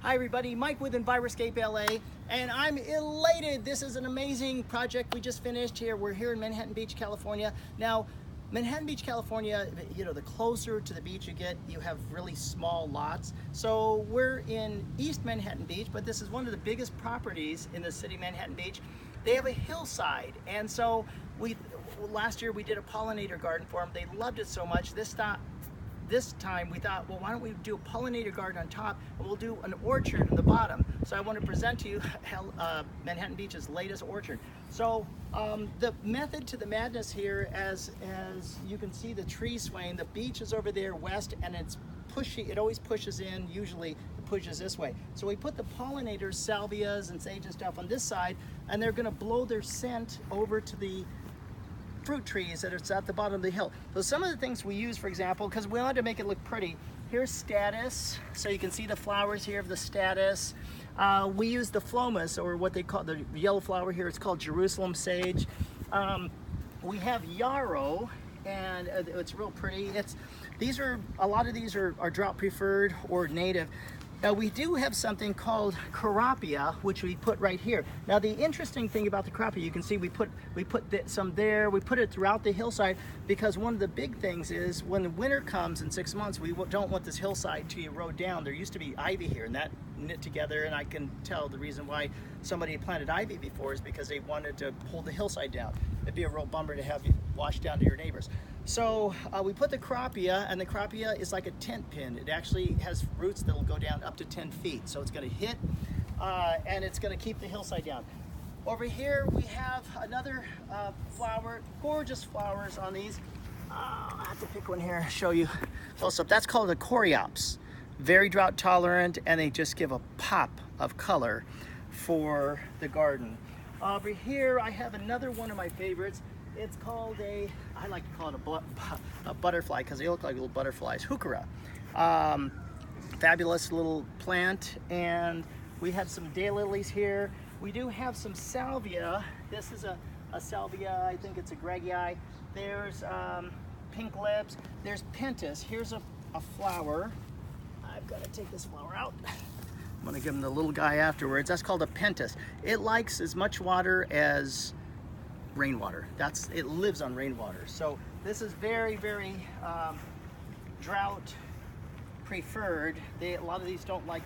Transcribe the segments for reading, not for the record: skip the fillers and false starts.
Hi everybody, Mike with Enviroscape LA, and I'm elated. This is an amazing project we just finished here. We're here in Manhattan Beach, California. Now, Manhattan Beach, California, you know, the closer to the beach you get, you have really small lots. So we're in East Manhattan Beach, but this is one of the biggest properties in the city of Manhattan Beach. They have a hillside, and so last year we did a pollinator garden for them. They loved it so much. This time we thought, well, why don't we do a pollinator garden on top and we'll do an orchard in the bottom. So I want to present to you Manhattan Beach's latest orchard. So the method to the madness here, as you can see the tree swaying, the beach is over there west and it's pushy, it always pushes in, usually it pushes this way. So we put the pollinators, salvias and sage and stuff on this side, and they're gonna blow their scent over to the fruit trees that are at the bottom of the hill. So some of the things we use, for example, because we wanted to make it look pretty, here's statice, so you can see the flowers here of the statice. We use the phlomis, or what they call the yellow flower here, it's called Jerusalem sage. We have yarrow, and it's real pretty. A lot of these are drought preferred or native. Now we do have something called Kurapia, which we put right here. Now the interesting thing about the Kurapia, you can see we put some there, we put it throughout the hillside, because one of the big things is when the winter comes in 6 months, we don't want this hillside to erode down. There used to be ivy here, and that knit together, and I can tell the reason why somebody planted ivy before is because they wanted to hold the hillside down. It'd be a real bummer to have you wash down to your neighbors. So we put the Kurapia, and the Kurapia is like a tent pin. It actually has roots that will go down up to 10 feet. So it's going to hit, and it's going to keep the hillside down. Over here we have another flower, gorgeous flowers on these. I have to pick one here, show you close up. That's called a Coreops. Very drought tolerant, and they just give a pop of color for the garden. Over here I have another one of my favorites. It's called I like to call it a butterfly because they look like little butterflies, heuchera. Fabulous little plant, and we have some daylilies here. We do have some salvia. This is a salvia, I think it's a Greggii. There's pink lips, there's pentas. Here's a flower. I've got to take this flower out. I'm gonna give him the little guy afterwards. That's called a pentas. It likes as much water as rainwater. It lives on rainwater. So this is very, very drought preferred. A lot of these don't like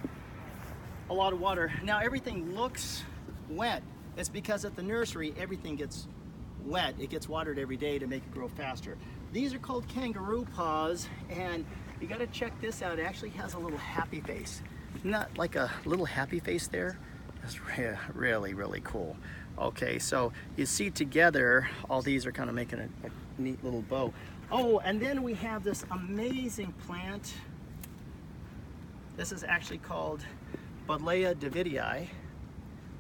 a lot of water. Now everything looks wet. It's because at the nursery everything gets wet. It gets watered every day to make it grow faster. These are called Kangaroo Paws, and you got to check this out. It actually has a little happy face. Not like a little happy face there. That's really, really cool. Okay, so you see together, all these are kind of making a neat little bow. Oh, and then we have this amazing plant. This is actually called Buddleia Veggie.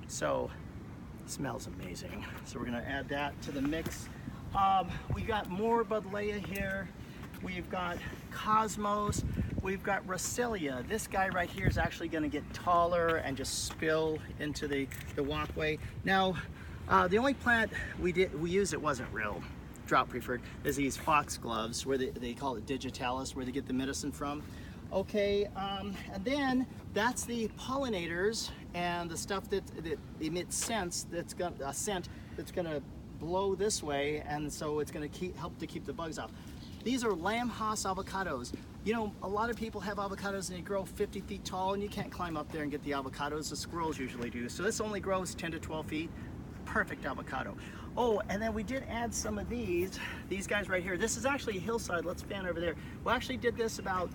So it smells amazing. So we're gonna add that to the mix. We got more Buddleia here. We've got Cosmos. We've got Roselia. This guy right here is actually going to get taller and just spill into the walkway. Now, the only plant we used that wasn't real drought preferred is these Foxgloves, where they call it digitalis, where they get the medicine from. Okay, and then that's the pollinators and the stuff that emits scent that's gonna blow this way, and so it's gonna help to keep the bugs off. These are Lamb-Haas avocados. You know, a lot of people have avocados and they grow 50 feet tall, and you can't climb up there and get the avocados. The squirrels usually do. So this only grows 10 to 12 feet. Perfect avocado. Oh, and then we did add some of these guys right here. This is actually a hillside. Let's fan over there. We actually did this about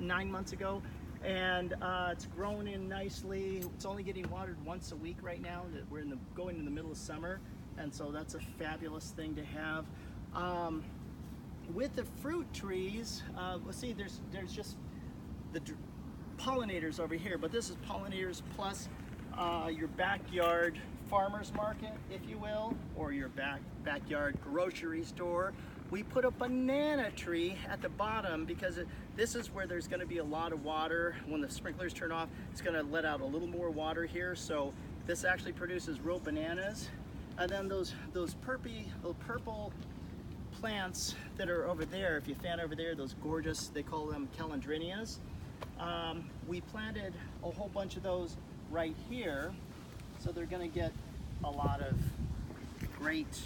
9 months ago, and it's grown in nicely. It's only getting watered once a week right now. We're going in the middle of summer, and so that's a fabulous thing to have. With the fruit trees, let's see, there's just the pollinators over here, but this is pollinators plus your backyard farmer's market, if you will, or your backyard grocery store. We put a banana tree at the bottom because this is where there's going to be a lot of water. When the sprinklers turn off, it's going to let out a little more water here, so this actually produces real bananas. And then those purple plants that are over there, if you fan over there, those gorgeous, they call them calendrinias. We planted a whole bunch of those right here, so they're going to get a lot of great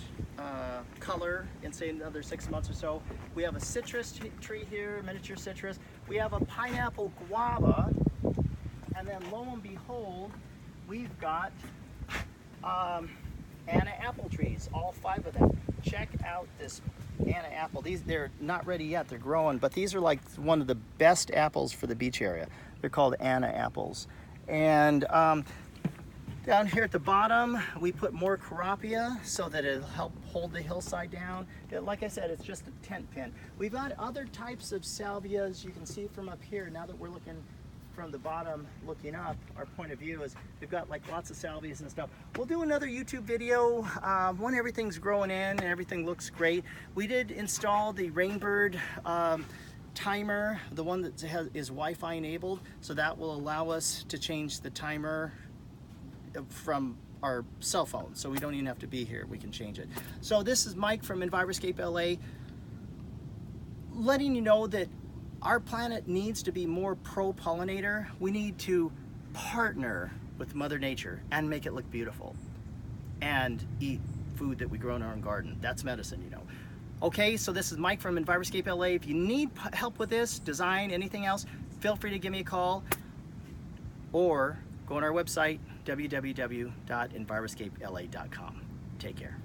color in, say, another 6 months or so. We have a citrus tree here, miniature citrus. We have a pineapple guava, and then lo and behold, we've got Anna apple trees, all 5 of them. Check out this Anna apple. They're not ready yet, they're growing, but these are like one of the best apples for the beach area. They're called Anna apples. And down here at the bottom, we put more Kurapia so that it'll help hold the hillside down. Like I said, it's just a tent pin. We've got other types of salvias. You can see from up here, now that we're looking from the bottom looking up, our point of view is we've got like lots of salvias and stuff. We'll do another YouTube video when everything's growing in and everything looks great. We did install the Rainbird timer, the one that is Wi-Fi enabled, so that will allow us to change the timer from our cell phone, so we don't even have to be here, we can change it. So this is Mike from Enviroscape LA, letting you know that our planet needs to be more pro-pollinator. We need to partner with Mother Nature and make it look beautiful and eat food that we grow in our own garden. That's medicine, you know. Okay, so this is Mike from Enviroscape LA. If you need help with this, design, anything else, feel free to give me a call or go on our website, www.enviroscapela.com. Take care.